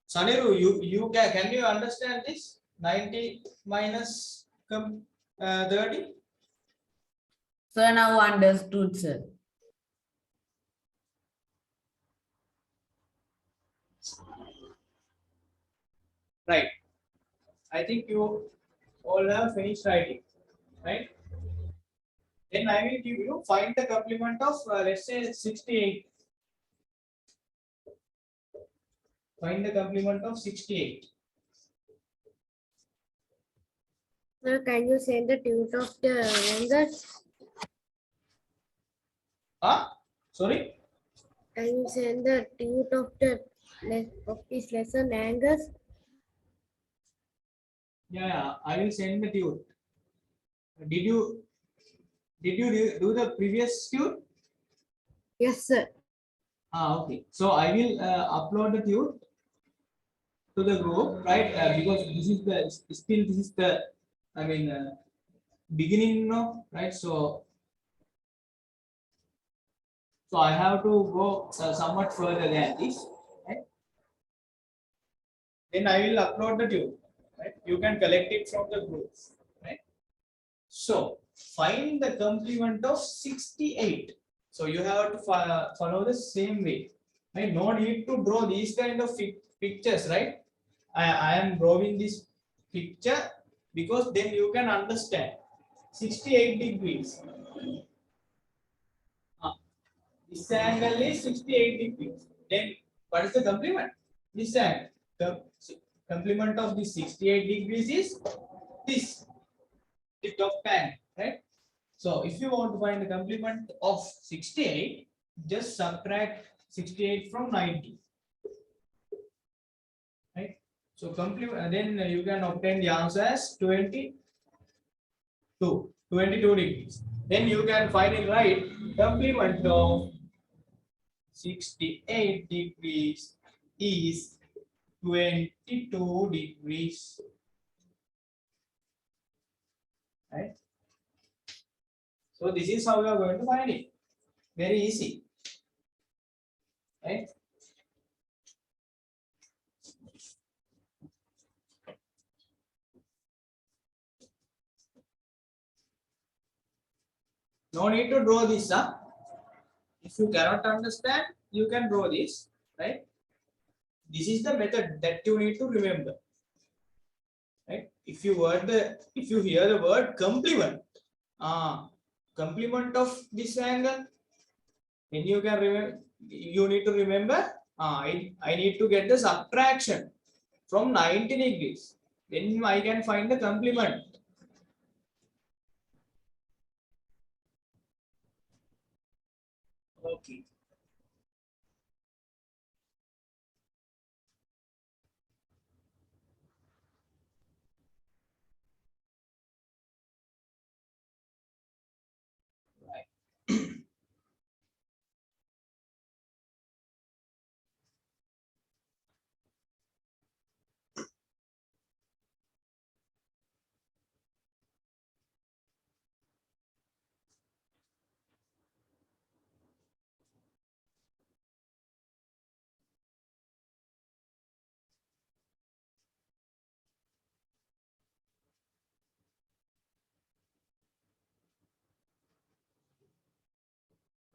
Speaker 1: Saniru, you can you understand this? 90 minus 30?
Speaker 3: Sir, now understood, sir.
Speaker 1: Right. I think you all have finished writing, right? Then I will give you find the complement of let's say 68. Find the complement of 68.
Speaker 2: Sir, can you send the truth of the angles?
Speaker 1: Sorry?
Speaker 2: Can you send the truth of the of this lesson angles?
Speaker 1: Yeah, I will send the tune. Did you do the previous tune?
Speaker 2: Yes, sir.
Speaker 1: Okay. So I will upload the tune to the group, right? Because this is the still this is the I mean beginning now, right? So I have to go somewhat further than this, right? Then I will upload the tune, right? You can collect it from the group, right? So find the complement of 68. So you have to follow the same way. Right? No need to draw these kind of pictures, right? I am drawing this picture because then you can understand. 68 degrees. This angle is 68 degrees. Then what is the complement? This angle. The complement of this 68 degrees is this. The top angle, right? So if you want to find the complement of 68, just subtract 68 from 90. Right? So complement, then you can obtain the answer as 22 degrees. Then you can finally write complement of 68 degrees is 22 degrees. Right? So this is how we are going to find it. Very easy. Right? No need to draw this. If you cannot understand, you can draw this. Right? This is the method that you need to remember. Right? If you hear the word complement, complement of this angle, then you can remember. You need to remember. I need to get the subtraction from 90 degrees. Then I can find the complement. Okay. Right.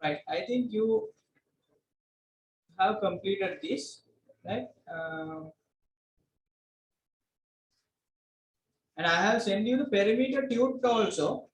Speaker 1: Right. I think you have completed this, right? And I have sent you the perimeter tube also.